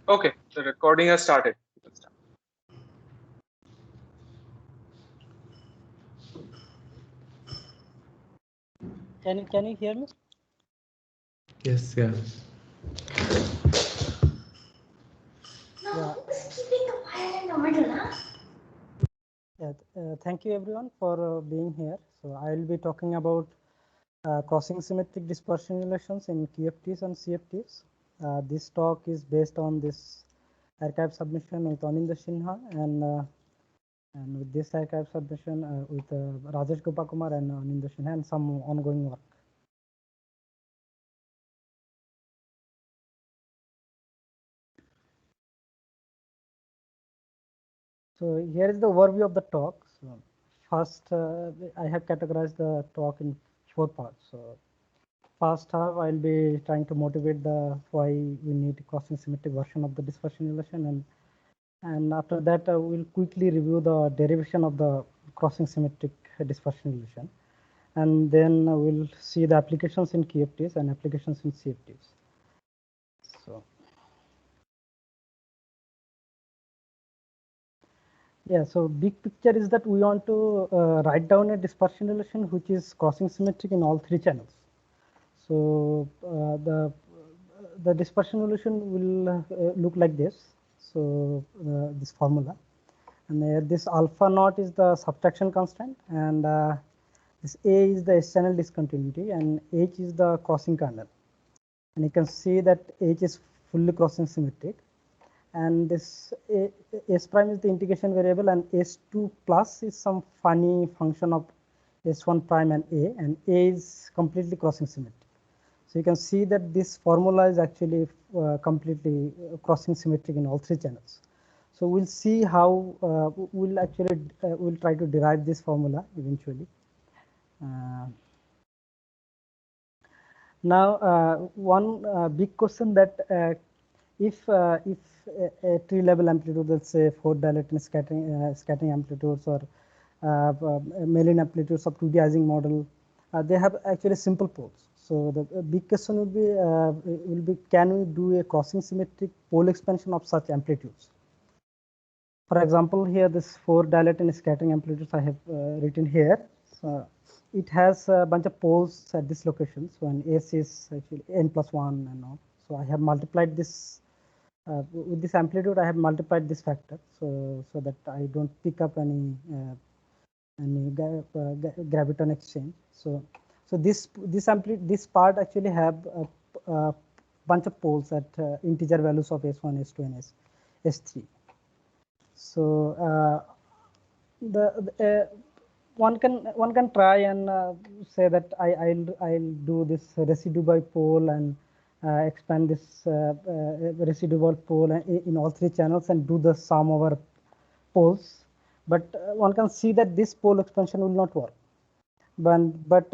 Okay, the recording has started. Can you hear me? Yes, yeah. Yeah. Thank you everyone for being here. So I will be talking about crossing symmetric dispersion relations in QFTs and CFTs. This talk is based on this archive submission with Anindya Sinha and with this archive submission with Rajesh Gopakumar and Anindya Sinha and some ongoing work. So here is the overview of the talk. So first, I have categorized the talk in 4 parts. So first half, I'll be trying to motivate the why we need crossing symmetric version of the dispersion relation, and after that, we'll quickly review the derivation of the crossing symmetric dispersion relation, and then we'll see the applications in QFTs and applications in CFTs. So. Yeah, so big picture is that we want to write down a dispersion relation which is crossing symmetric in all 3 channels. So the dispersion relation will look like this. So this formula, and this alpha naught is the subtraction constant, and this A is the S channel discontinuity, and H is the crossing kernel. And you can see that H is fully crossing symmetric. And this S prime is the integration variable, and S2 plus is some funny function of S1 prime and A is completely crossing symmetric. So you can see that this formula is actually completely crossing symmetric in all 3 channels. So we'll see how we'll try to derive this formula eventually. Now, one big question that if a tree level amplitude, let's say 4 Dielectric scattering amplitudes or Mellin amplitudes of 2D Ising model, they have actually simple poles. So the big question will be can we do a crossing symmetric pole expansion of such amplitudes? For example, here this 4 Dielectric scattering amplitudes I have written here. So it has a bunch of poles at this location. So an S is actually n plus 1 and all. So I have multiplied this with this amplitude. I have multiplied this factor so that I don't pick up any graviton exchange. So this part actually have a bunch of poles at integer values of S1, S2, and S3. So one can try and say that I'll do this residue by pole and expand this residual pole in all 3 channels and do the sum over poles. But one can see that this pole expansion will not work. But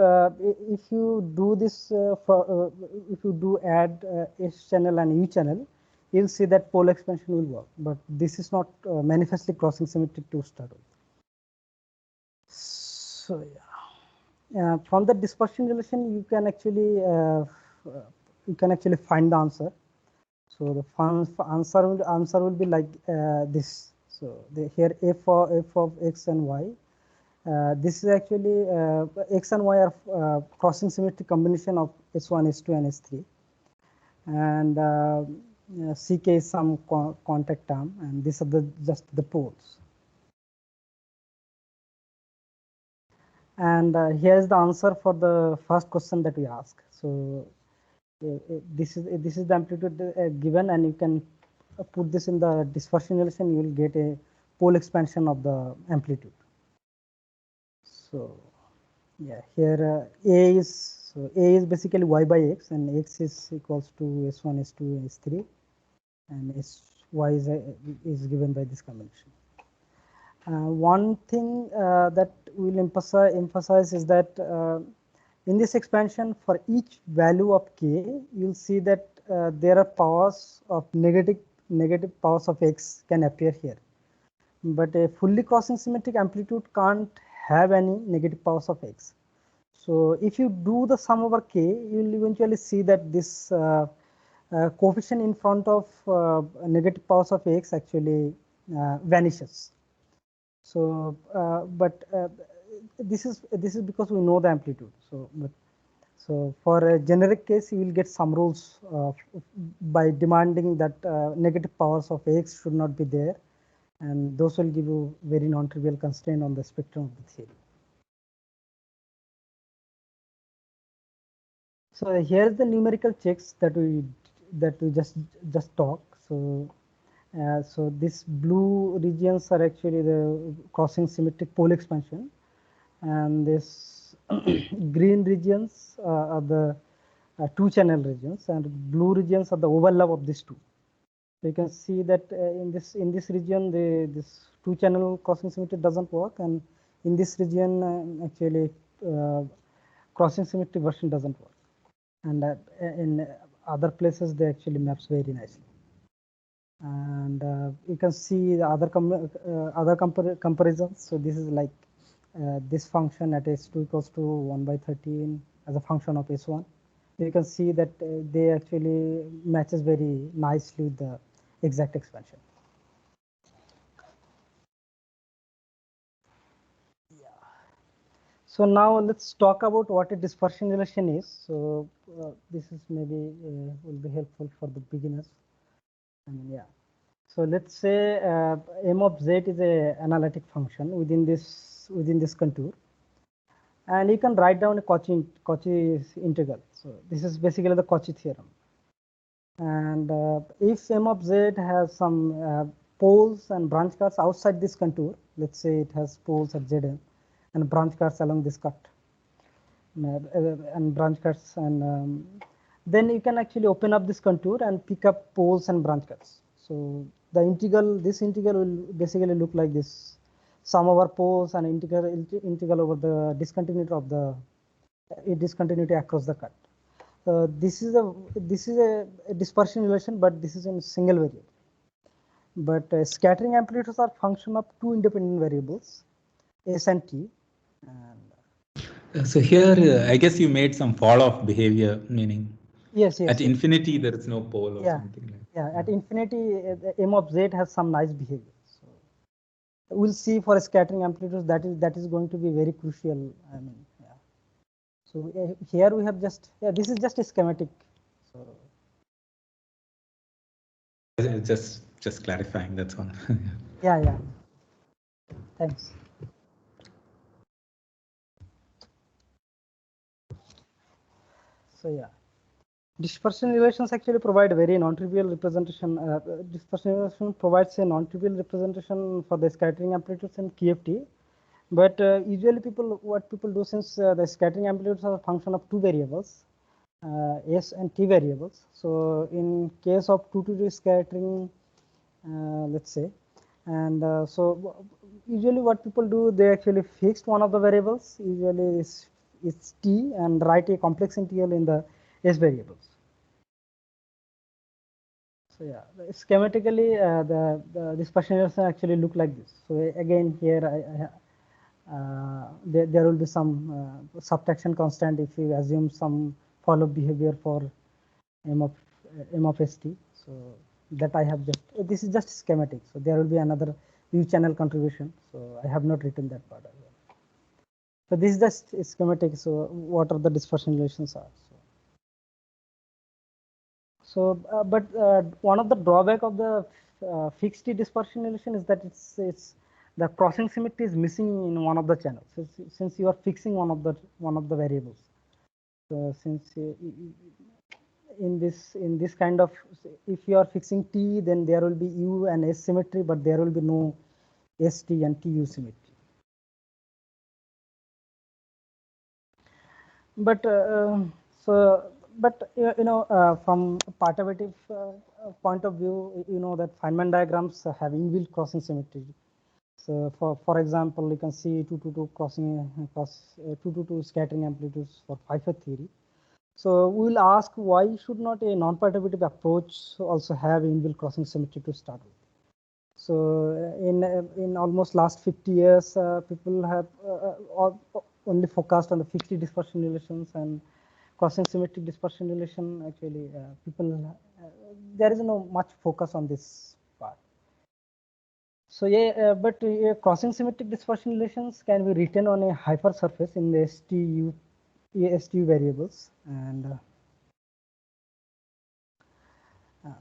if you do this, if you do add S channel and U channel, you'll see that pole expansion will work. But this is not manifestly crossing symmetric to start with. So yeah, from the dispersion relation, you can actually find the answer. So the answer will be like this. So here f of x and y. This is actually x and y are crossing symmetric combination of S1, S2, and S3, and ck is some contact term, and these are just the poles. And here is the answer for the first question that we ask. So this is the amplitude given, and you can put this in the dispersion relation. You will get a pole expansion of the amplitude. So yeah, here A is basically y by x, and x is equals to S1, S2, S3, and y is given by this combination. One thing that we'll emphasize is that in this expansion, for each value of k, you'll see that there are powers of negative powers of x can appear here. But a fully crossing symmetric amplitude can't have any negative powers of x. So if you do the sum over k, you will eventually see that this coefficient in front of negative powers of x actually vanishes. So, this is because we know the amplitude. So for a generic case, you will get some rules by demanding that negative powers of x should not be there, and those will give you very non-trivial constraint on the spectrum of the theory. So here's the numerical checks that we just talk. So these blue regions are actually the crossing symmetric pole expansion, and this green regions are the two-channel regions, and blue regions are the overlap of these two. So you can see that in this region, this two-channel crossing symmetry doesn't work, and in this region, actually crossing symmetry version doesn't work, and in other places they actually maps very nicely. And you can see the other comparisons. So this is like this function at S2 equals to 1 by 13 as a function of S1. You can see that they actually matches very nicely with the exact expansion. Yeah. So now let's talk about what a dispersion relation is. So this is maybe will be helpful for the beginners. I mean, yeah. So let's say m of z is a analytic function within this contour, and you can write down a Cauchy integral. So this is basically the Cauchy theorem. And if m of z has some poles and branch cuts outside this contour, let's say it has poles at zn and branch cuts along this cut, and branch cuts, and then you can actually open up this contour and pick up poles and branch cuts. So the integral, this integral will basically look like this: sum over poles and integral over the discontinuity of the discontinuity across the cut. This is a dispersion relation, but this is in single variable. But scattering amplitudes are function of two independent variables, s and t. And So here, I guess you made some fall-off behavior, meaning yes. At infinity, there is no pole or something like that. Yeah, at infinity, m of z has some nice behavior. So we'll see for scattering amplitudes that is going to be very crucial. I mean, yeah. So here we have just this is just a schematic. So just clarifying, that's all. yeah. Thanks. So yeah. Dispersion relations actually provide a very non-trivial representation. Dispersion relation provides a non-trivial representation for the scattering amplitudes in QFT. But usually what people do, since the scattering amplitudes are a function of two variables, s and t variables. So in case of 2-to-2 scattering, let's say, and so usually what people do, they actually fixed one of the variables, usually is t, and write a complex integral in the s variables. So yeah, schematically the dispersion relation actually look like this. So again here there will be some subtraction constant if you assume some follow behavior for m of st. So that I have just, this is just schematic. So there will be another U channel contribution. So I have not written that part as well. So this is just schematic. So what are the dispersion relations are. So, but one of the drawback of the fixed dispersion relation is that it's the crossing symmetry is missing in one of the channels. So since you are fixing one of the variables, so since in this kind of, if you are fixing t, then there will be u and s symmetry, but there will be no st and tu symmetry. But from perturbative point of view, you know that Feynman diagrams have inbuilt crossing symmetry. So for example, you can see 2-to-2 2-to-2 scattering amplitudes for Pfeiffer theory. So we will ask, why should not a non-perturbative approach also have inbuilt crossing symmetry to start with? So in almost last 50 years, people have only focused on the fixed dispersion relations, and crossing symmetric dispersion relation. Actually, people there is no much focus on this part. So yeah, but crossing symmetric dispersion relations can be written on a hypersurface in the STU variables, and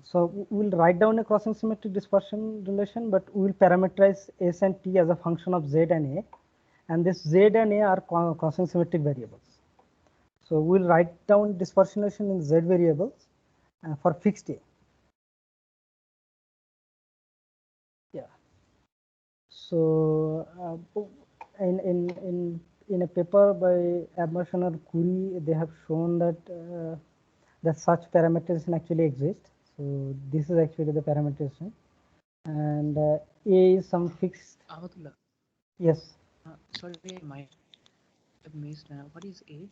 so we'll write down a crossing symmetric dispersion relation, but we will parameterize S and T as a function of Z and A, and this Z and A are crossing symmetric variables. So we'll write down dispersion relation in Z variables for fixed A. Yeah. So in a paper by Abmerson or Curie, they have shown that that such parameterization actually exists. So this is actually the parameterization, and A is some fixed. Amatullah, Yes. sorry, I might have missed. What is A?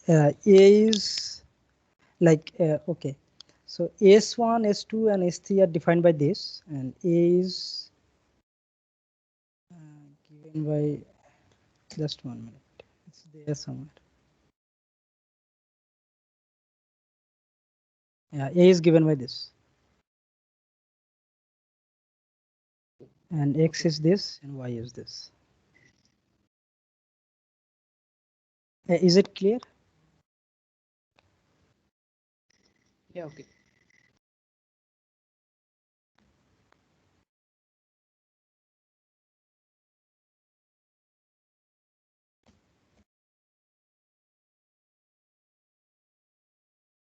A is like okay. So S1, S2, and S3 are defined by this, and A is given by just 1 minute. It's there somewhere. Yeah, A is given by this. And X is this and Y is this. Is it clear? Yeah, okay.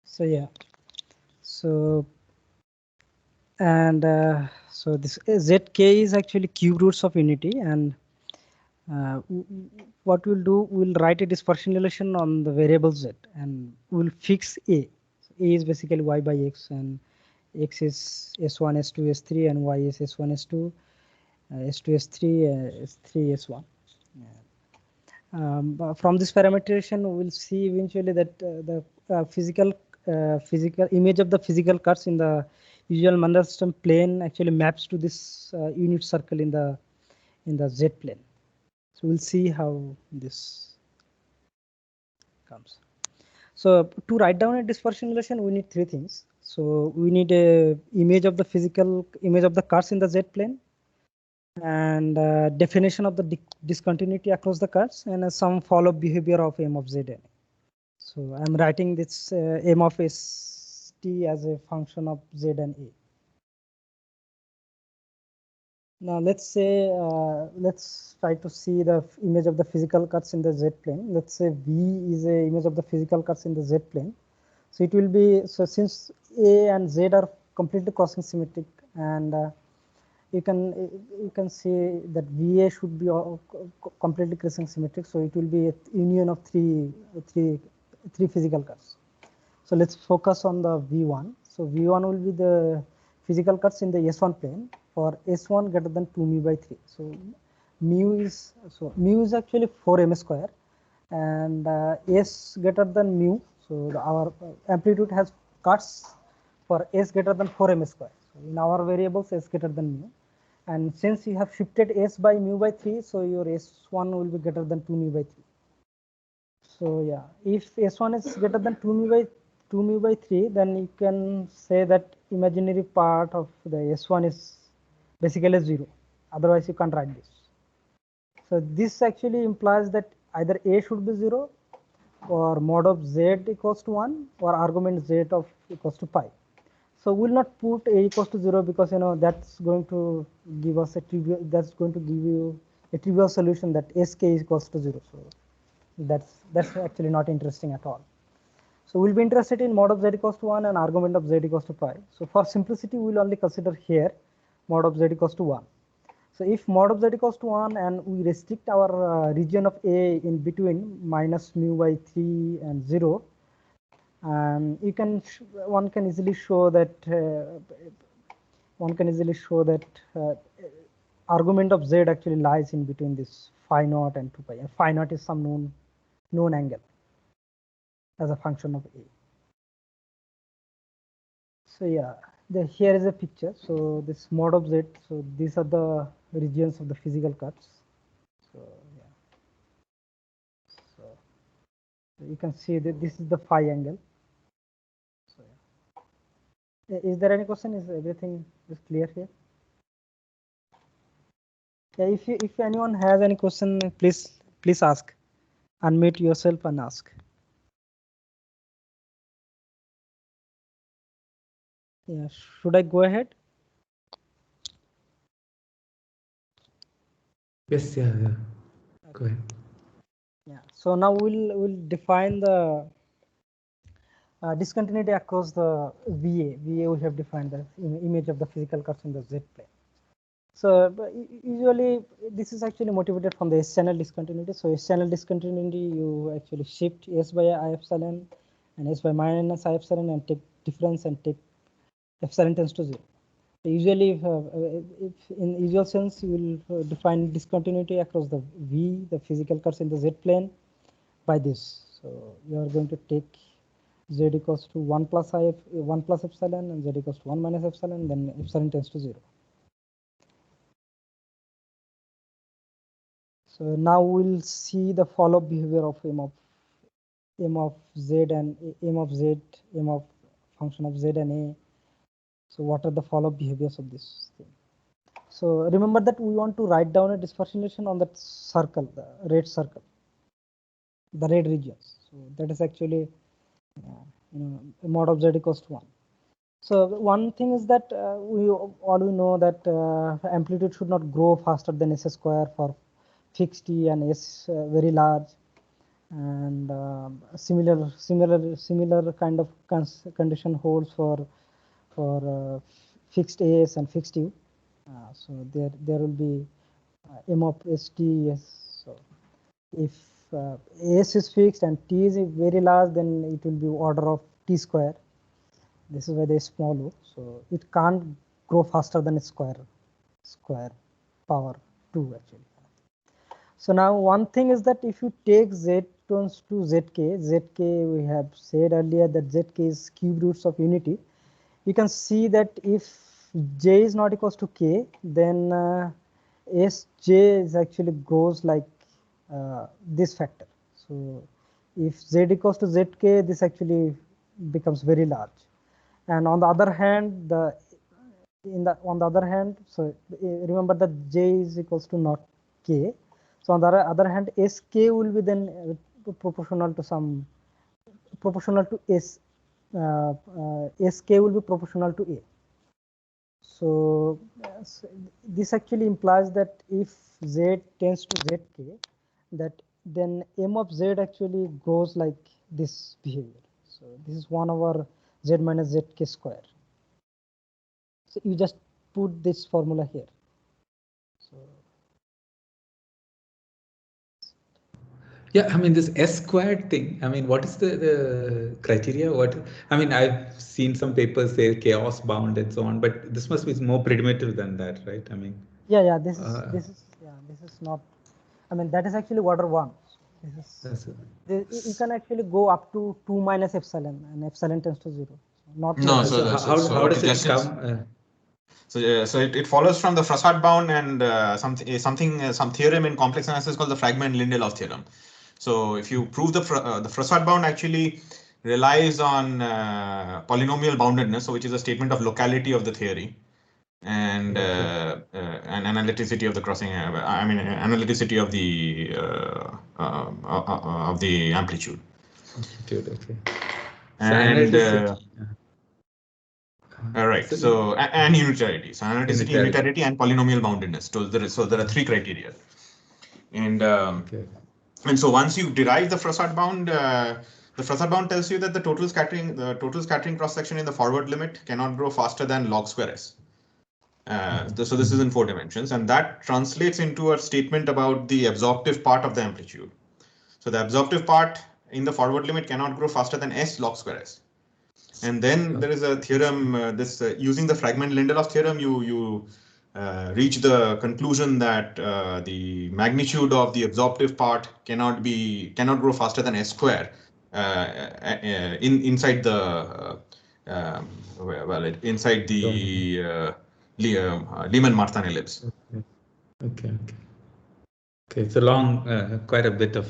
So yeah. So and so this ZK is actually cube roots of unity, and what we'll do, we'll write a dispersion relation on the variable Z, and we'll fix A. So A is basically Y by X, and X is S1, S2, S3, and Y is S1, S2, S2, S3, S3, S1. From this parameterization, we'll see eventually that the physical image of the physical cuts in the usual Mandelstam plane actually maps to this unit circle in the Z plane. So we'll see how this comes. So to write down a dispersion relation, we need three things. So we need a image of the physical image of the cuts in the Z plane, and definition of the discontinuity across the curves, and some follow-up behavior of M of Zn. So I'm writing this M of St as a function of Z and A. Now let's say let's try to see the image of the physical cuts in the Z plane. Let's say V is a image of the physical cuts in the Z plane. So it will be, so since A and Z are completely crossing symmetric, and you can see that VA should be completely crossing symmetric. So it will be a union of three physical cuts. So let's focus on the V1. So V1 will be the physical cuts in the S1 plane for S1 greater than 2 mu by 3. So mu is actually 4 m square, and S greater than mu. So our amplitude has cuts for S greater than 4 m square. So in our variables, S greater than mu. And since you have shifted S by mu by 3, so your S1 will be greater than 2 mu by 3. So yeah, if S1 is greater than 2 mu by 3, then you can say that imaginary part of the S1 is basically 0. Otherwise, you can't write this. So this actually implies that either A should be 0, or mod of Z equals to 1, or argument Z of equals to pi. So we'll not put A equals to 0, because that's going to give us a trivial, that's going to give you a trivial solution that Sk is equals to 0. So that's actually not interesting at all. So we'll be interested in mod of Z equals to 1 and argument of Z equals to pi. So for simplicity, we'll only consider here mod of Z equals to 1. So if mod of Z equals to 1 and we restrict our region of A in between minus mu by 3 and 0, one can easily show that argument of Z actually lies in between this phi naught and 2 pi, and phi naught is some known angle as a function of A. So yeah, here is a picture. So this mod of Z, so these are the regions of the physical cuts. So yeah, so you can see that this is the phi angle. So, yeah. Is there any question? Is everything is clear here? Yeah, if anyone has any question, please ask. Unmute yourself and ask. Yeah, should I go ahead? Yes, yeah. Go ahead. Yeah. So now we'll define the discontinuity across the VA. VA we have defined the image of the physical curves in the Z plane. So usually this is actually motivated from the S channel discontinuity. So S channel discontinuity, you actually shift S by I epsilon and S by minus I epsilon and take difference and take epsilon tends to 0. So usually if in usual sense you will define discontinuity across the V, the physical curves in the Z plane by this. So you are going to take Z equals to 1 plus epsilon and Z equals to 1 minus epsilon, then epsilon tends to 0. So now we'll see the follow-up behavior of m of z and m of z, m of function of z and a. So what are the follow-up behaviors of this thing? So remember that we want to write down a dispersion relation on that circle, the red circle, the red regions. So that is actually mod of z equals to 1. So one thing is that we know that amplitude should not grow faster than s square for fixed t and s very large, and similar kind of condition holds for fixed as and fixed u. So there will be m of st s. So if s is fixed and t is very large, then it will be order of t square. This is why they small o. So it can't grow faster than square power 2 actually. So now one thing is that if you take z turns to zk we have said earlier that zk is cube roots of unity. You can see that if j is not equals to k, then sj is actually grows like this factor. So if z equals to zk, this actually becomes very large. And on the other hand, so remember that j is equals to not k. So on the other hand, sk will be then proportional to s. Sk will be proportional to a. So this actually implies that if z tends to zk, that then m of z actually grows like this behavior. So this is 1 over z minus zk square. So you just put this formula here. So Yeah, I mean, this S squared thing, I mean, what is the criteria? I mean, I've seen some papers say chaos bound and so on, but this must be more primitive than that, right? I mean, this is not, I mean, that is actually order 1. You can actually go up to 2 minus epsilon, and epsilon tends to 0. Not No, so how does it come? So it follows from the Frossard bound and some theorem in complex analysis called the Fragment-Lindelof theorem. So if you prove the Frossard bound actually relies on polynomial boundedness, so which is a statement of locality of the theory, and analyticity of the crossing. I mean analyticity of the amplitude. Okay. And right. So and unitarity. So analyticity, unitarity, and polynomial boundedness. So there are 3 criteria. And and so once you derive the Frossard bound, the Frossard bound tells you that the total scattering cross section in the forward limit cannot grow faster than log square s. So this is in 4 dimensions, and that translates into a statement about the absorptive part of the amplitude. So the absorptive part in the forward limit cannot grow faster than s log square s. And then there is a theorem, using the Fragment-Lindelof theorem, you reach the conclusion that the magnitude of the absorptive part cannot grow faster than s square inside the inside the Lyman-Martin ellipse. Okay. It's a long, quite a bit of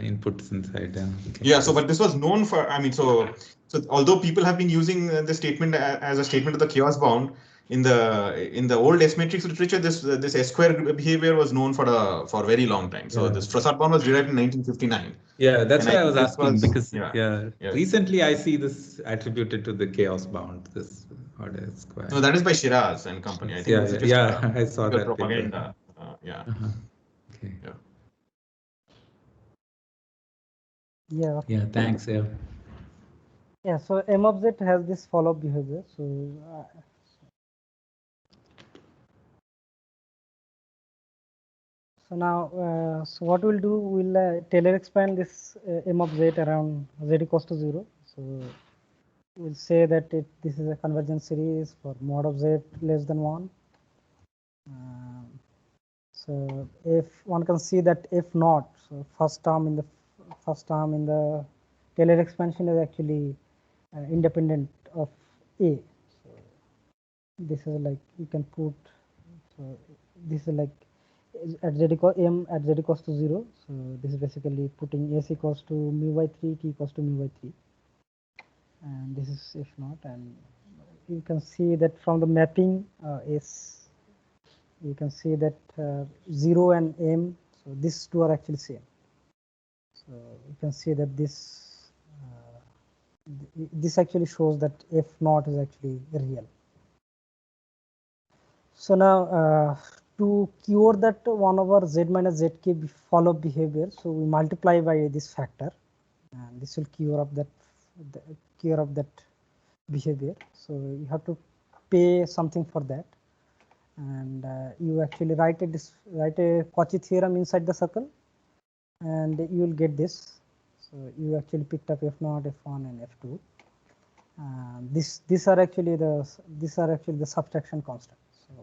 inputs inside. Yeah. So, but this was known for. I mean, so So although people have been using the statement as a statement of the chaos bound, in the old S matrix literature, this S square behavior was known for a very long time. So this Froissart bound was derived in 1959. Yeah, that's And why I was this asking, because yeah. recently I see this attributed to the chaos bound, this order square. No, that is by Shiraz and company. I think this is just I saw pure that propaganda. paper. Okay. Yeah. Yeah, thanks. Yeah. Yeah. So M of Z has this follow-up behavior. So now, so what we'll do, we'll Taylor expand this M of Z around Z equals to 0. So we'll say that this is a convergence series for mod of Z less than 1. So if one can see that if not, so first term in the Taylor expansion is actually independent of A. So this is like you can put. So this is like at Z equals M at Z equals to 0. So this is basically putting S equals to mu by 3, T equals to mu by 3. And this is if not, and you can see that from the mapping you can see that 0 and M, so these two are actually same. So you can see that this actually shows that F naught is actually real. So now to cure that 1 over Z minus ZK follow-up behavior, so we multiply by this factor, and this will cure up that behavior. So you have to pay something for that, and you actually write a Cauchy theorem inside the circle, and you will get this. So you actually picked up F0, F1, and F2. These are actually the subtraction constants. So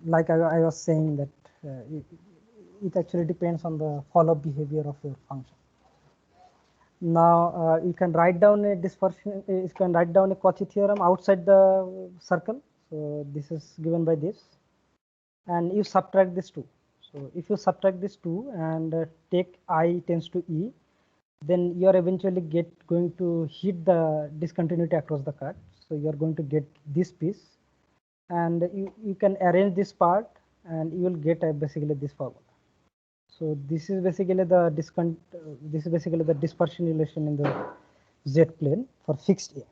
like I was saying that it actually depends on the follow-up behavior of your function. Now you can write down a dispersion. You can write down a Cauchy theorem outside the circle. So this is given by this, and you subtract this 2. So if you subtract this 2 and take I tends to E, then you are eventually going to hit the discontinuity across the cut. So you are going to get this piece, and you can arrange this part, and you will get basically this formula. So this is basically the dispersion relation in the Z plane for fixed A.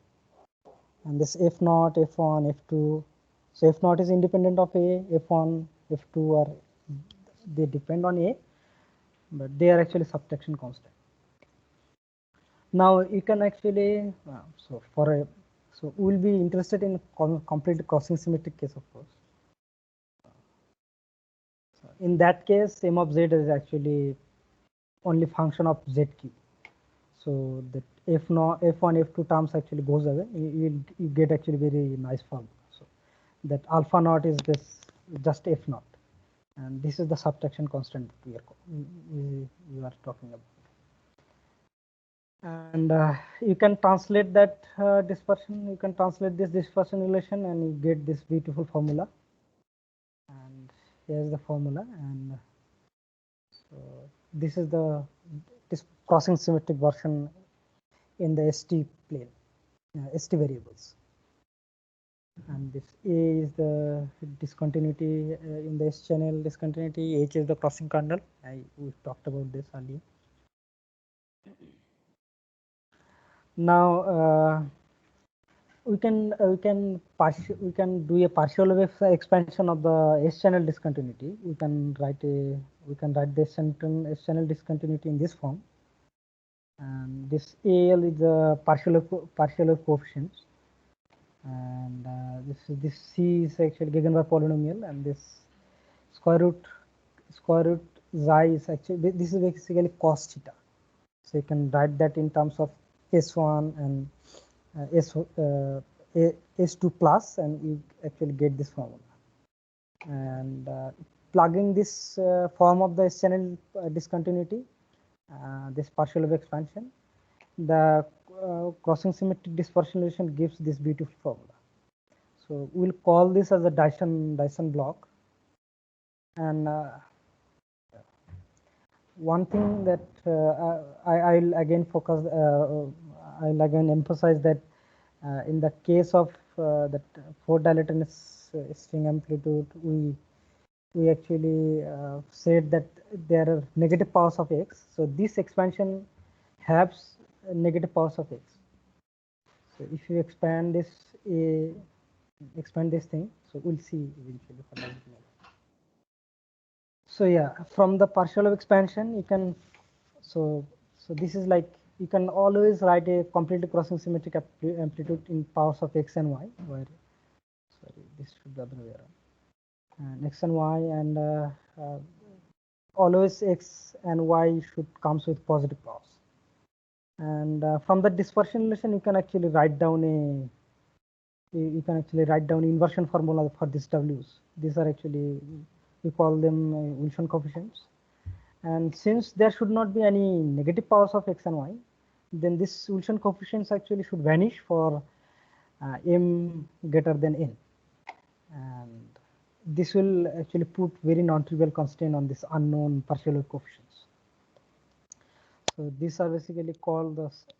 And this F0, F1, F2. So F0 is independent of A, F1, F2 they depend on A, but they are actually subtraction constant. Now you can actually so we'll be interested in complete crossing symmetric case, of course. So in that case, M of Z is actually only function of ZQ. So that F1, F2 terms actually goes away. You get actually very nice form. So that alpha naught is this just F0, and this is the subtraction constant we are talking about. And you can translate that dispersion. You can translate this dispersion relation, and you get this beautiful formula. And here's the formula, and so this is this crossing symmetric version in the ST plane, ST variables. And this A is the discontinuity in the S channel discontinuity. H is the crossing kernel. We talked about this earlier. Now we can do a partial wave expansion of the S channel discontinuity. We can write this S channel discontinuity in this form. And this AL is the partial wave coefficients, and this C is actually Gegenwarp polynomial, and this square root xi is actually, this is basically cos theta. So you can write that in terms of S1 and S2 plus, and you actually get this formula. And plugging this form of the S channel discontinuity, this partial wave expansion, the crossing symmetric dispersion relation gives this beautiful formula. So we'll call this as a Dyson block. And one thing that I'll again focus, I'll again emphasize that in the case of that 4 dilatonous string amplitude, we actually said that there are negative powers of x. So this expansion has negative powers of x. So if you expand this thing, so we'll see eventually what does it mean. So yeah, from the partial of expansion, you can so this is like you can always write a completely crossing symmetric amplitude in powers of x and y, where sorry, this should be the other way around. And x and y, and always x and y should comes with positive powers. And from the dispersion relation, you can actually write down inversion formula for these w's. These are actually, we call them Wilson coefficients. And since there should not be any negative powers of x and y, then this Wilson coefficients actually should vanish for m greater than n. And this will actually put very non-trivial constraint on this unknown partial coefficients. So these are basically called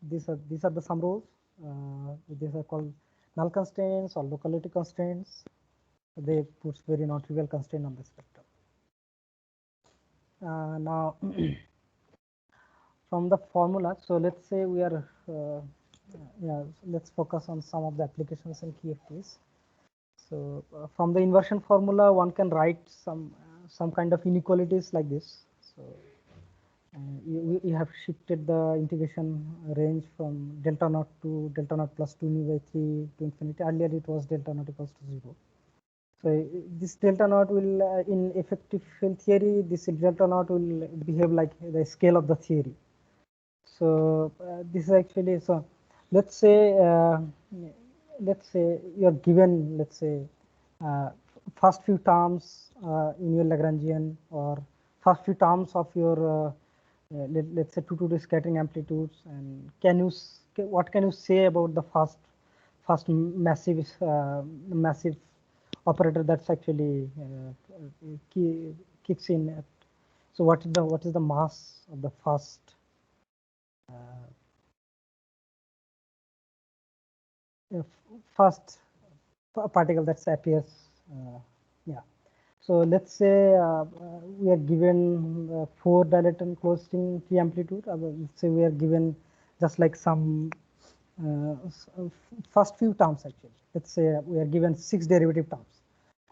these are the sum rules. These are called null constraints or locality constraints. They put very non-trivial constraint on the spectrum. Now, from the formula, so let's say we are, let's focus on some of the applications in QFTs. So from the inversion formula, one can write some kind of inequalities like this. So you have shifted the integration range from delta naught to delta naught plus 2 mu by 3 to infinity. Earlier it was delta naught equals to 0. So this delta naught will, in effective field theory, this delta naught will behave like the scale of the theory. So this is actually, so let's say you are given, let's say, first few terms in your Lagrangian, or first few terms of your let's say 2 scattering amplitudes, and what can you say about the first massive operator that's actually kicks in at, so what is the mass of the first particle that appears? Yeah. So let's say we are given 4 dilaton closed string T amplitude. Let's say we are given just like some first few terms actually. Let's say we are given 6 derivative terms,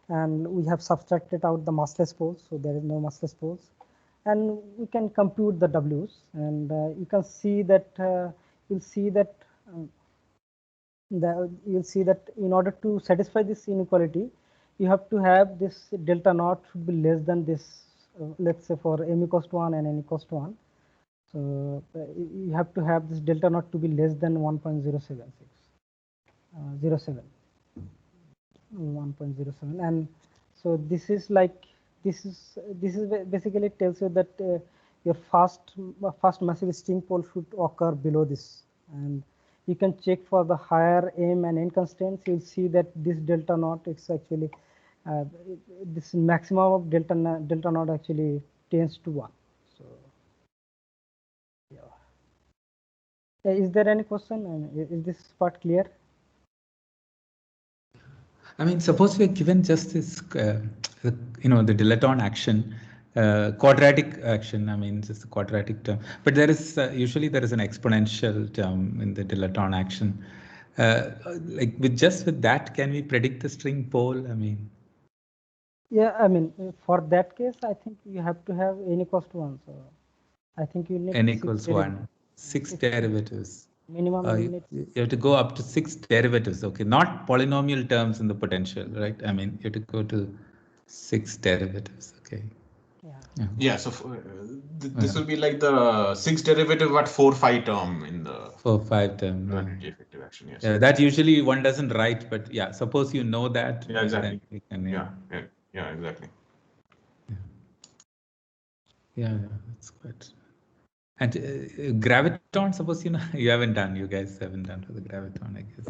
and we have subtracted out the massless poles, so there is no massless poles, and we can compute the W's, and you can see that you'll see that in order to satisfy this inequality, you have to have this delta naught should be less than this, let's say for m equals to 1 and n equals to 1. So you have to have this delta naught to be less than 1.076, 1.07, and so this is like this is basically tells you that your first massive string pole should occur below this, and you can check for the higher m and n constraints. You'll see that this delta naught is actually this maximum of delta naught actually tends to 1. So yeah, is there any question? Is this part clear? I mean, suppose we are given just this, the dilaton action, quadratic action. I mean, just a quadratic term, but there is usually there is an exponential term in the dilaton action. Like with that, can we predict the string pole? I mean. Yeah, I mean, for that case, I think you have to have n equals to 1. So I think you need n equals 1, 6 derivatives. Minimum. You have to go up to 6 derivatives. Okay, not polynomial terms in the potential, right? I mean, you have to go to 6 derivatives. Okay. Yeah. So this will be like the 6 derivative but 4-5 term in the 4-5 term. effective action. Yes. Yeah, that usually one doesn't write, but yeah, suppose you know that. Yeah, exactly. Then we can, yeah, exactly. Yeah, that's good. And graviton, suppose you haven't done, you guys haven't done for the graviton, I guess.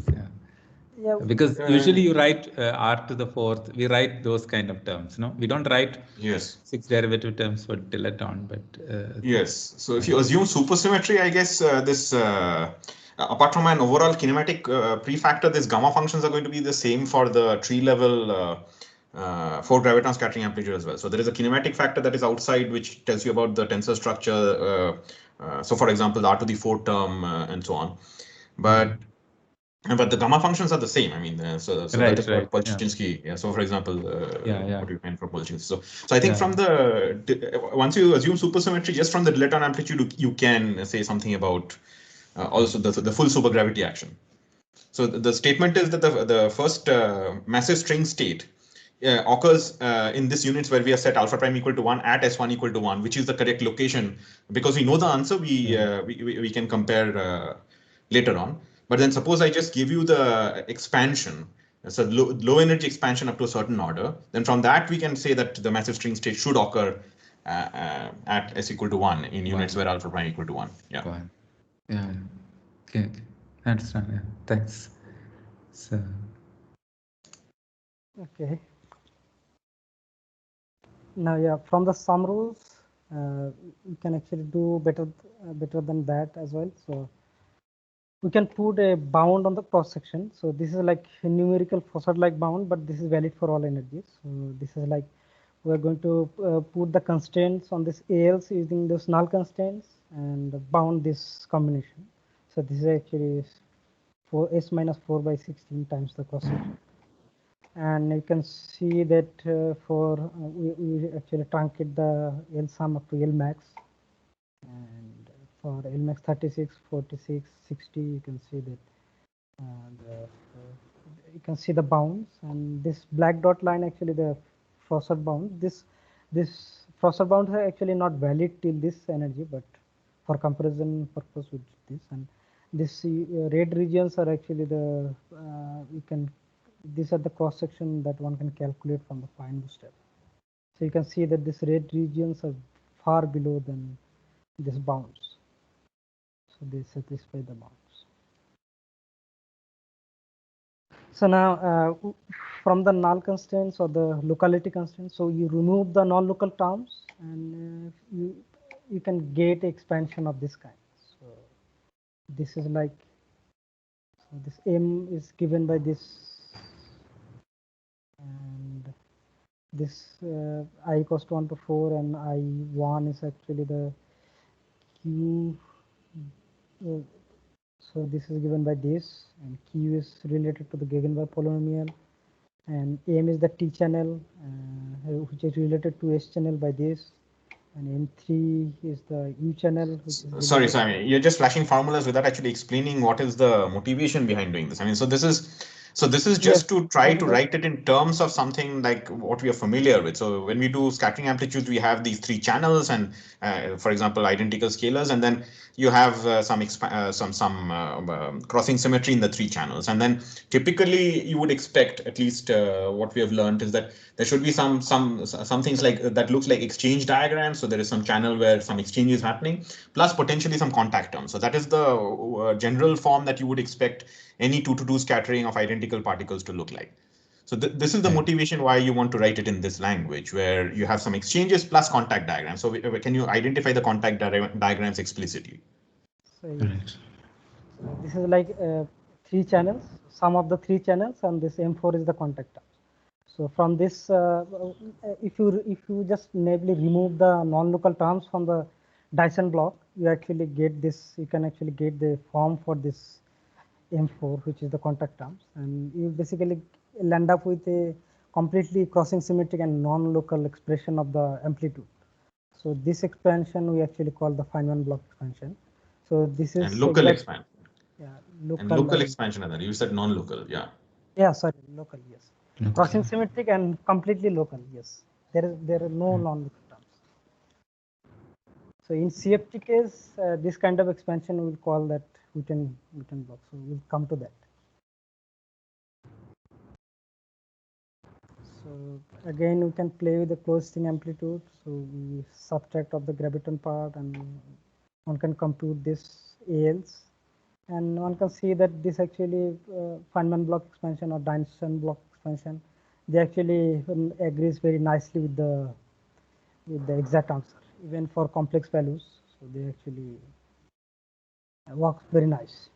Yeah. Because usually you write r to the 4th. We write those kind of terms. No, we don't write 6 derivative terms for dilaton, but yes. So if you assume supersymmetry, I guess this apart from an overall kinematic prefactor, these gamma functions are going to be the same for the tree level 4 graviton scattering amplitude as well. So there is a kinematic factor that is outside, which tells you about the tensor structure. So for example, the R to the 4 term and so on. But the gamma functions are the same. I mean, so Right, that is right, for Polchinski. Yeah. So for example, what do you mean for Polchinski? So I think from once you assume supersymmetry, just from the dilaton amplitude, you can say something about also the full supergravity action. So the statement is that the first massive string state occurs in this units where we have set alpha prime equal to 1 at S1 equal to 1, which is the correct location. Because we know the answer, we can compare later on. But then suppose I just give you the expansion, so low energy expansion up to a certain order, then from that we can say that the massive string state should occur at S equal to 1 in units where alpha prime equal to 1. Yeah. Yeah. Okay. I understand. Yeah. Thanks. So. Okay. Now, yeah, from the sum rules, you can actually do better than that as well. So we can put a bound on the cross section. So this is like a numerical Frossard-like bound, but this is valid for all energies. So this is like we're going to put the constraints on this ALs using those null constraints and bound this combination. So this is actually S minus 4 by 16 times the cross section. And you can see that we actually truncate the L sum up to L max, and for L max 36, 46, 60, you can see that you can see the bounds, and this black dot line actually the Frossard bound. This Frossard bounds are actually not valid till this energy, but for comparison purpose with this, and this red regions are actually the these are the cross section that one can calculate from the Fine step. So you can see that these red regions are far below than these bounds. So they satisfy the bounds. So now from the null constraints or the locality constraints, so you remove the non-local terms and you can get expansion of this kind. So this is like, so this M is given by this, and this I equals to 1 to 4 and I1 is actually the Q. So this is given by this, and Q is related to the Gegenwart polynomial, and M is the T channel, which is related to S channel by this, and M3 is the U channel. Which is Sorry, you're just flashing formulas without actually explaining what is the motivation behind doing this. I mean, so this is just to try to write it in terms of something like what we are familiar with. So when we do scattering amplitudes, we have these 3 channels, and for example, identical scalars, and then you have some crossing symmetry in the 3 channels, and then typically you would expect, at least what we have learned, is that there should be some things like that looks like exchange diagrams. So there is some channel where some exchange is happening, plus potentially some contact terms. So that is the general form that you would expect any 2-to-2 scattering of identical particles to look like. So this is the motivation why you want to write it in this language, where you have some exchanges plus contact diagrams. So can you identify the contact diagrams explicitly? So this is like 3 channels, sum of the 3 channels, and this M4 is the contact terms. So from this, if you just naively remove the non-local terms from the Dyson block, you actually get this. You can actually get the form for this M4, which is the contact terms, and you basically land up with a completely crossing symmetric and non-local expression of the amplitude. So this expansion we actually call the Feynman block expansion. So this is and local expansion. Yeah, local expansion. You said non-local. Yeah. Yeah, sorry, local. Yes. Okay. Crossing symmetric and completely local. Yes. There are no non-local terms. So in CFT case, this kind of expansion we'll call that Witten block. So we'll come to that. So again, we can play with the closed string amplitude. So we subtract of the graviton part, and one can compute this ALs, and one can see that this actually Feynman block expansion or Dyson block expansion, they actually agrees very nicely with the exact answer, even for complex values. So they actually work very nice.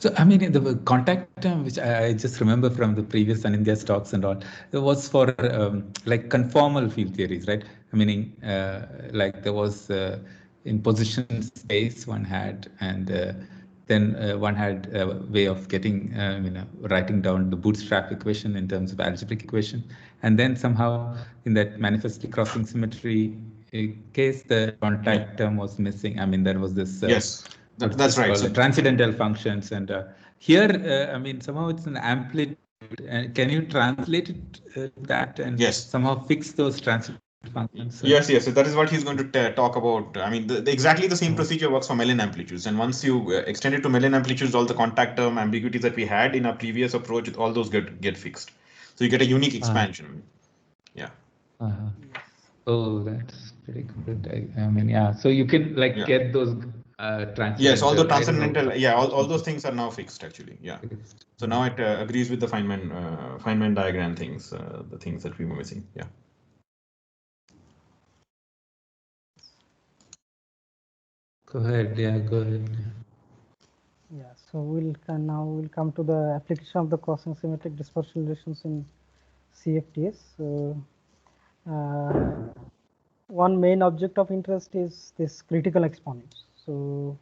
So, I mean, the contact term, which I just remember from the previous Anindya's talks and all, it was for like conformal field theories, right? Meaning, like there was in position space one had, and then one had a way of getting, writing down the bootstrap equation in terms of algebraic equation. And then somehow in that manifestly crossing symmetry case, the contact term was missing. I mean, there was this. Yes. That's right. So transcendental functions, and here, I mean, somehow it's an amplitude. And can you translate it that and yes. somehow fix those transcendental functions? Yes. So that is what he's going to talk about. I mean, exactly the same procedure works for Mellin amplitudes. And once you extend it to Mellin amplitudes, all the contact term ambiguities that we had in our previous approach, all those get fixed. So you get a unique expansion. Yeah. Oh, that's pretty good. I mean, yeah. So you can get those. Yes, all the transcendental, all those things are now fixed actually. Yeah. So now it agrees with the Feynman diagram things, the things that we were missing. Yeah. Go ahead. Yeah, go ahead. Yeah. So we'll come to the application of the crossing symmetric dispersion relations in CFTs. So one main object of interest is this critical exponents. So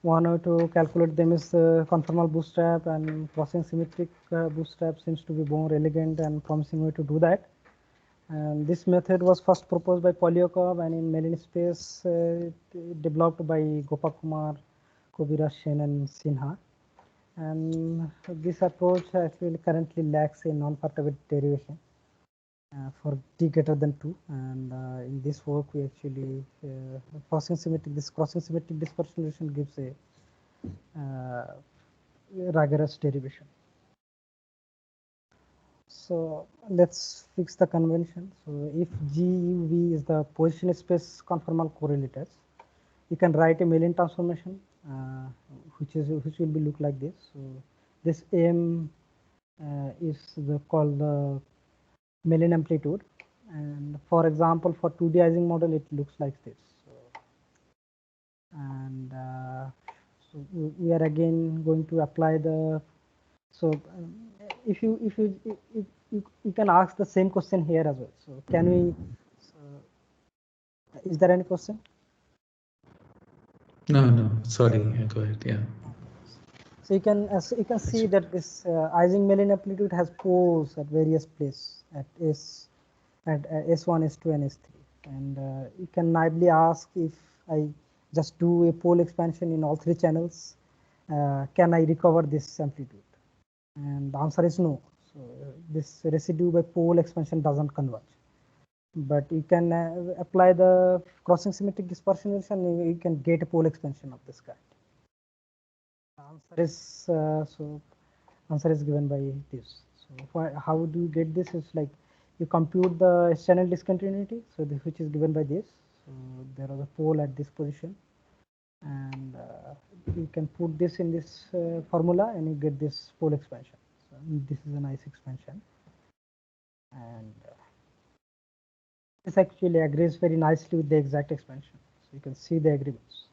one way to calculate them is the conformal bootstrap, and crossing symmetric bootstrap seems to be more elegant and promising way to do that. And this method was first proposed by Polyakov, and in Mellin space developed by Gopakumar, Kobira, Sen, and Sinha. And this approach actually currently lacks a non-perturbative derivation for t greater than 2. And in this work, we actually crossing symmetric dispersion relation gives a rigorous derivation. So let's fix the convention. So if GUV is the position space conformal correlators, you can write a Mellin transformation, which will be look like this. So this AM is called the Mellin amplitude, and for example, for 2D Ising model, it looks like this. So, and so we are again going to apply the. So if you can ask the same question here as well. So can we? Is there any question? No. Sorry. Go ahead. Yeah. So you can see that this Ising Mellin amplitude has poles at various places at S1, S2, and S3, and you can naively ask, if I just do a pole expansion in all 3 channels, can I recover this amplitude? And the answer is no. So this residue by pole expansion doesn't converge. But you can apply the crossing symmetric dispersion relation, you can get a pole expansion of this kind. The answer is given by this. So how do you get this? Is like you compute the channel discontinuity, so this, which is given by this. So there is a pole at this position, and you can put this in this formula, and you get this pole expansion. So this is a nice expansion, and this actually agrees very nicely with the exact expansion. So you can see the agreements.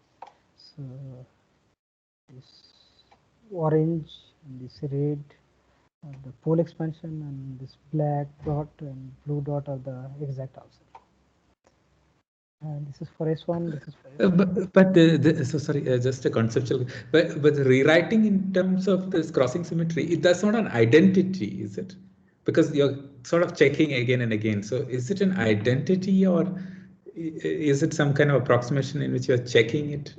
So this orange and this red are the pole expansion, and this black dot and blue dot are the exact answer. And this is for S1, this is for S2. So sorry, just a conceptual. But rewriting in terms of this crossing symmetry, that's not an identity, is it? Because you're sort of checking again and again. So is it an identity, or is it some kind of approximation in which you're checking it?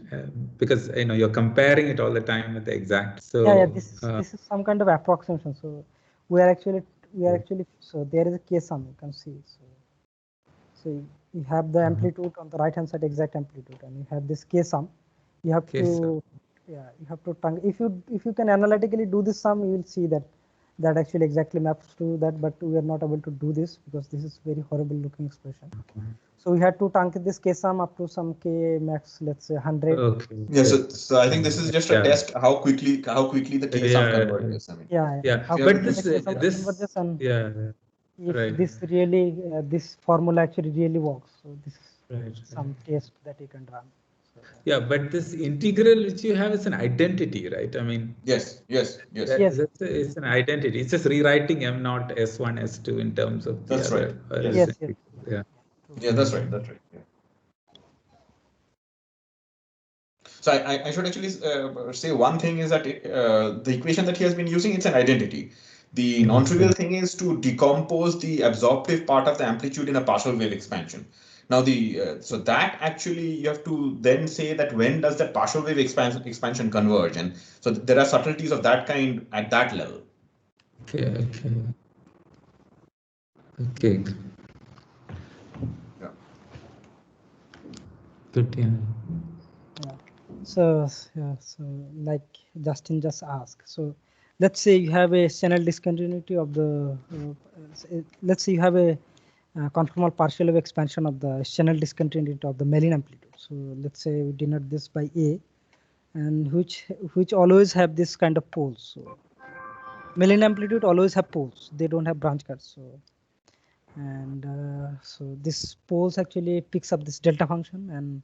Because you're comparing it all the time with the exact. So yeah, this is some kind of approximation. So we are actually so there is a k-sum, you can see. So you have the amplitude on the right hand side, exact amplitude, and you have this k-sum. You have to if you can analytically do this sum, you will see that actually exactly maps to that, but we are not able to do this because this is very horrible looking expression. So we had to truncate this k-sum up to some k max, let's say 100. Okay. Yeah. So I think this is just a test how quickly the k-sum converges. I mean. Yeah. But this if this really this formula actually really works. So this is some test that you can run. Yeah, but this integral which you have is an identity, right? I mean, Yes. Yes. it's an identity. It's just rewriting M naught S1 S2 in terms of the That's other. right. Yes. Yeah. Yeah, that's right. That's right. Yeah. So I should actually say one thing is that the equation that he has been using, it's an identity. The non-trivial thing is to decompose the absorptive part of the amplitude in a partial wave expansion. Now so that actually you have to then say that when does that partial wave expansion converge, and so there are subtleties of that kind at that level. Okay. Yeah. Good. Yeah. So like Justin just asked. So let's say you have a channel discontinuity of the. Let's say you have a conformal partial wave expansion of the channel discontinuity of the Mellin amplitude. So let's say we denote this by A, and which always have this kind of poles. So Mellin amplitude always have poles. They don't have branch cuts. And so this poles actually picks up this delta function, and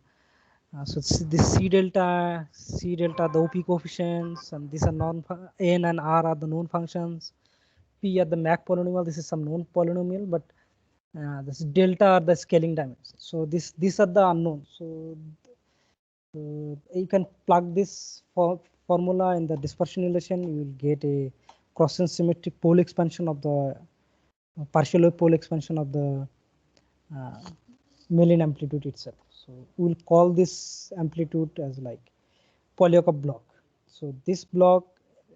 so this C delta, the OP coefficients, and these are N and R are the known functions. P are the Mach polynomial. This is some known polynomial, but this delta are the scaling dimensions. So these are the unknowns. So you can plug this formula in the dispersion relation. You will get a cross symmetric pole expansion of the partial wave pole expansion of the Mellin amplitude itself. So we'll call this amplitude as like Polyakov block. So this block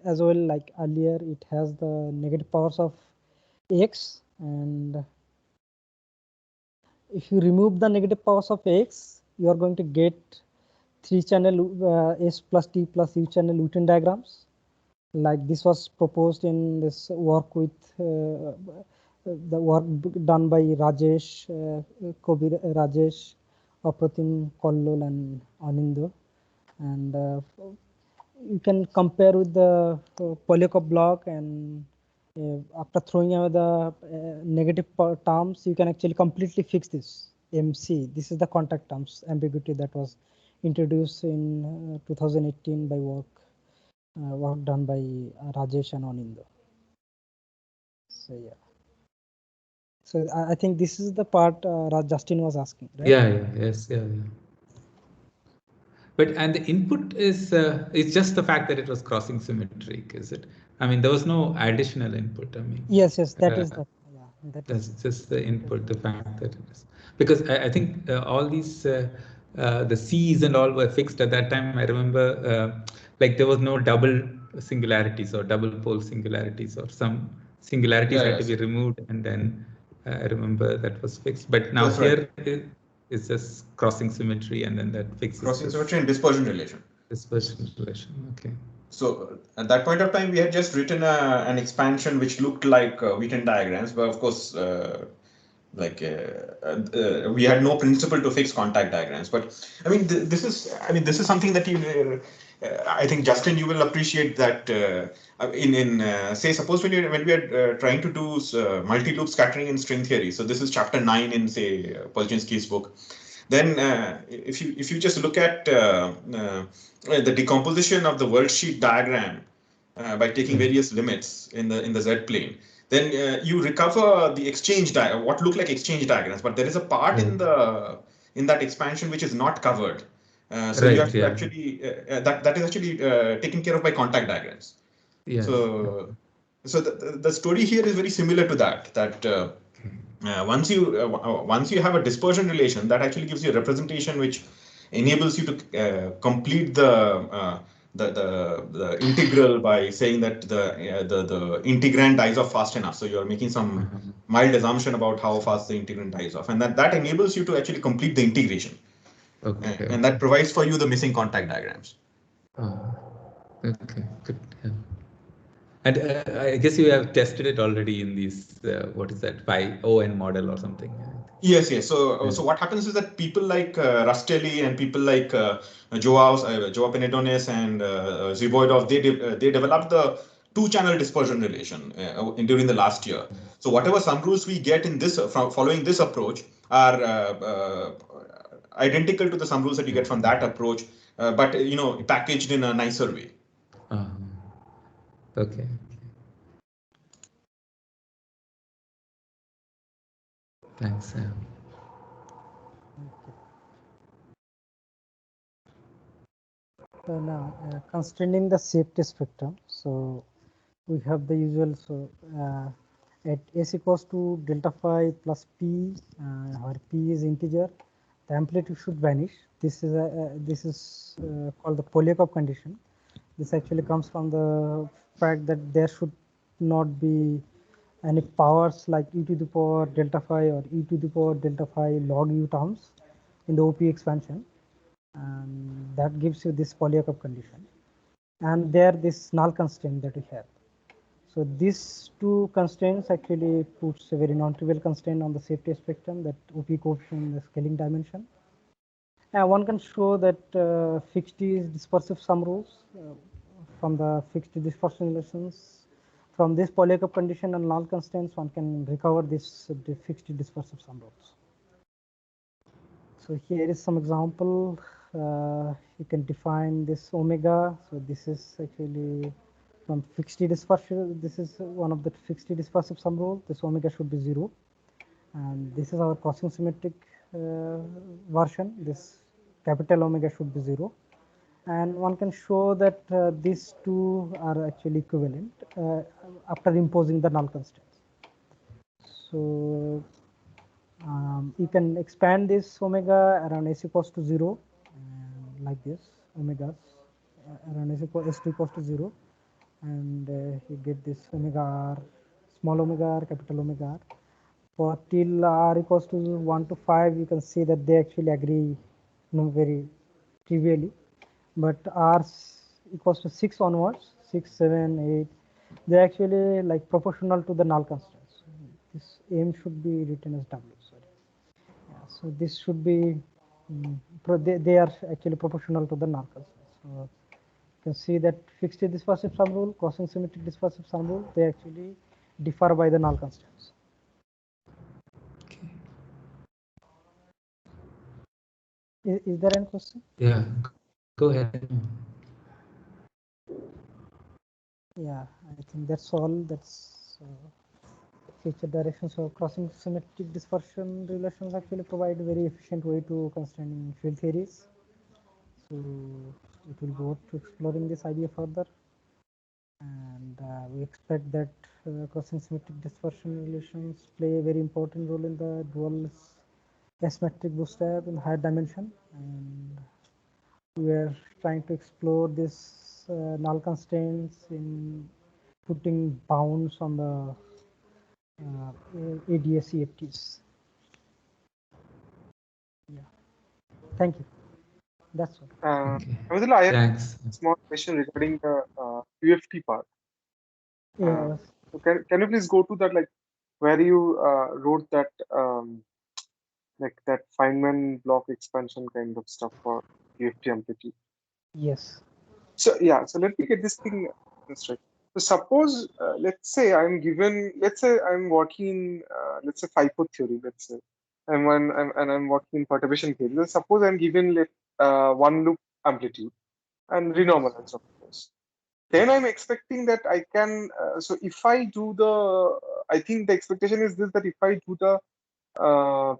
as well, like earlier, it has the negative powers of x, and if you remove the negative powers of x, you are going to get 3-channel S plus T plus U channel Witten diagrams. Like this was proposed in this work with the work done by Rajesh, Rajesh, Apratim, Kollol, and Anindo. And you can compare with the Polyakov block, and after throwing away the negative terms, you can actually completely fix this MC. This is the contact terms ambiguity that was introduced in 2018 by work done by Rajesh and Anindo. So yeah. So I think this is the part Justin was asking, right? Yeah. But and the input is it's just the fact that it was crossing symmetric, is it? I mean, there was no additional input. I mean, yes, that is the. Yeah, that's just the input, the fact that it is, because I think all these the C's and all were fixed at that time. I remember like there was no double singularities or double pole singularities, or some singularities had to be removed, and then I remember that was fixed. But now That's here right. it's just crossing symmetry, and then that fixes crossing symmetry and dispersion relation. Okay. So at that point of time, we had just written an expansion which looked like Witten diagrams, but of course, we had no principle to fix contact diagrams. But I mean, this is something that you, I think Justin, you will appreciate that say suppose when we are trying to do multi-loop scattering in string theory. So this is chapter 9 in say Polchinski's book. Then if you just look at the decomposition of the worldsheet diagram by taking various limits in the Z plane, then you recover the exchange what look like exchange diagrams, but there is a part in that expansion which is not covered. So you have to actually that is actually taken care of by contact diagrams. So the story here is very similar to that. Once you have a dispersion relation, that actually gives you a representation which enables you to complete the integral by saying that the integrand dies off fast enough. So you're making some mild assumption about how fast the integrand dies off, and that enables you to actually complete the integration. And that provides for you the missing contact diagrams. Okay, good. Yeah. And I guess you have tested it already in these, what is that, ON model or something? Yes. So what happens is that people like Rastelli and people like Joao Penedones and Zhivoidov, they developed the two-channel dispersion relation during the last year. So whatever sum rules we get in this following this approach are identical to the sum rules that you get from that approach, but packaged in a nicer way. Okay. Thanks, Sam. So now constraining the safety spectrum. So we have the usual. So at s equals to delta phi plus p, where p is integer, the amplitude should vanish. This is called the Polyakov condition. This actually comes from the fact that there should not be any powers like e to the power delta phi or e to the power delta phi log u terms in the OP expansion, and that gives you this Polyakov condition. And there this null constraint that we have. So these two constraints actually puts a very non-trivial constraint on the safety spectrum, that OP coefficient, the scaling dimension. And one can show that fixed is dispersive sum rules from the fixed dispersion relations. From this Polyakov condition and null constraints, one can recover this fixed dispersive sum rules. So here is some example. You can define this omega. So this is actually from fixed dispersion. This is one of the fixed dispersive sum rule. This omega should be 0. And this is our crossing symmetric version. This capital omega should be 0. And one can show that these two are actually equivalent after imposing the null constraints. So you can expand this omega around s equals to 0, like this, omegas around s2 equals to 0, and you get this omega r, small omega r, capital omega r. For till r equals to 1 to 5, you can see that they actually agree very trivially. But r equals to 6 onwards, 6, 7, 8, they're actually like proportional to the null constraints. This m should be written as w. So this should be, they are actually proportional to the null constraints. So you can see that fixed dispersive sum rule, crossing symmetric dispersive sum rule, they actually differ by the null constraints. Okay. Is there any question? Yeah, go ahead. Yeah, I think that's all. That's future directions of crossing symmetric dispersion relations actually provide a very efficient way to constraining field theories. So it will go to exploring this idea further, and we expect that crossing symmetric dispersion relations play a very important role in the dual S-metric bootstrap in higher dimension, and we are trying to explore this null constraints in putting bounds on the ADS EFTs. Yeah. Thank you. That's all. Okay. Abdullah, I have Thanks. a small question regarding the UFT part. Yes. So can you please go to that, like where you wrote that like that Feynman block expansion kind of stuff for UFT amplitude? Yes. So yeah, so let me get this thing straight. So suppose let's say I'm working in let's say FIFO theory. Let's say I'm working in perturbation theory. Then suppose I'm given one loop amplitude and renormalized, of course. Then I'm expecting that I can. So if I do the, I think the expectation is this, that if I do the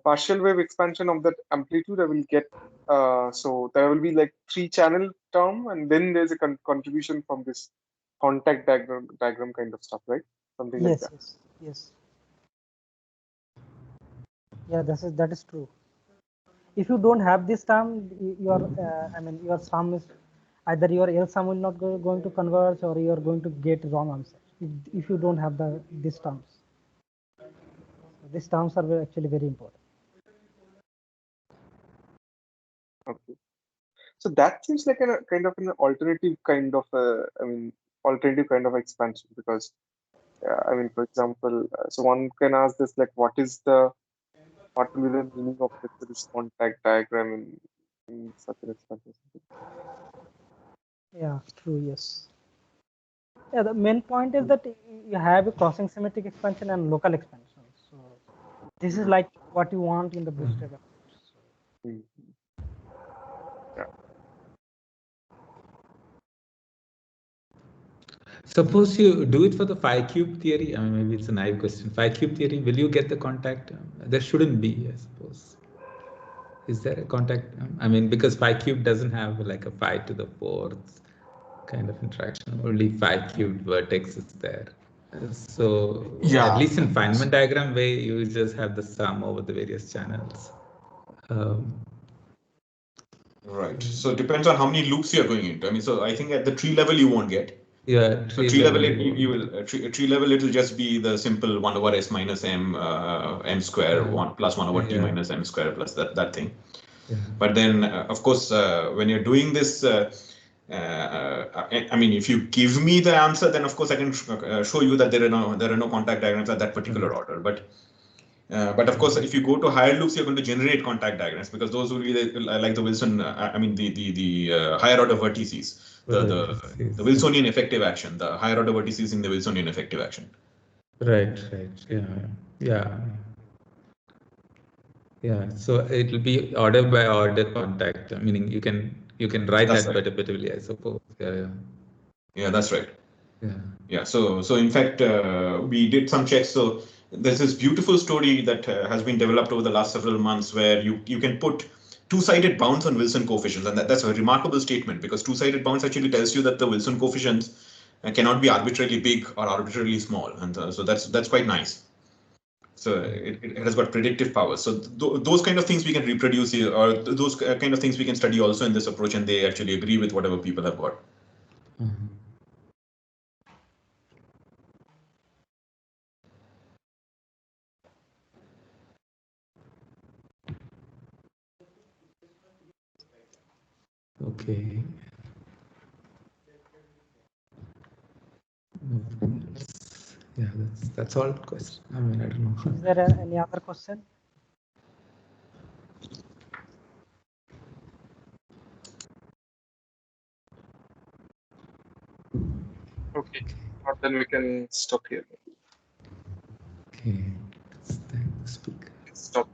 partial wave expansion of that amplitude, I will get. So there will be like 3-channel term, and then there's a contribution from this contact diagram kind of stuff, right? Something like that. Yes. Yeah, that is true. If you don't have this term, your sum is either your L sum will not going to converge, or you are going to get wrong answer if you don't have these terms. These terms are actually very important. Okay. So that seems like a kind of an alternative kind of alternative kind of expansion, because for example, so one can ask this, like what will be the meaning of this contact diagram in such an expansion? Yeah, true. Yes. Yeah, the main point is that you have a crossing symmetric expansion and local expansion. So this is like what you want in the bootstrap approach. Suppose you do it for the phi cube theory. I mean, maybe it's a naive question. Phi cube theory, will you get the contact? There shouldn't be, I suppose. Is there a contact? I mean, because phi cube doesn't have like a phi to the fourth kind of interaction. Only phi cubed vertex is there. So Yeah. at least in Feynman diagram way, you just have the sum over the various channels. Right. So it depends on how many loops you're going into. I mean, so I think at the tree level you won't get. Yeah. So tree level, you will tree level. It will just be the simple 1 over s minus m m square 1 plus 1 over t minus m square plus that thing. Yeah. But then, of course, when you're doing this, I mean, if you give me the answer, then of course I can show you that there are no contact diagrams at that particular order. But of course, if you go to higher loops, you're going to generate contact diagrams because those will be like the Wilson. I mean, the higher order vertices, the Wilsonian effective action, the higher order vertices in the Wilsonian effective action. Right. Yeah. So it will be order by order contact. Meaning you can write that's that right. Better, I suppose. Yeah, that's right. Yeah. So in fact, we did some checks. So there's this beautiful story that has been developed over the last several months where you can put two-sided bounds on Wilson coefficients, and that's a remarkable statement because two-sided bounds actually tells you that the Wilson coefficients cannot be arbitrarily big or arbitrarily small, and so that's quite nice. So it has got predictive power. So those kind of things we can reproduce here, or those kind of things we can study also in this approach, and they actually agree with whatever people have got. Mm-hmm. Okay. Yeah, that's all question. I mean, I don't know. Is there any other question? Okay. Or then we can stop here. Okay. Thank the speaker. Stop.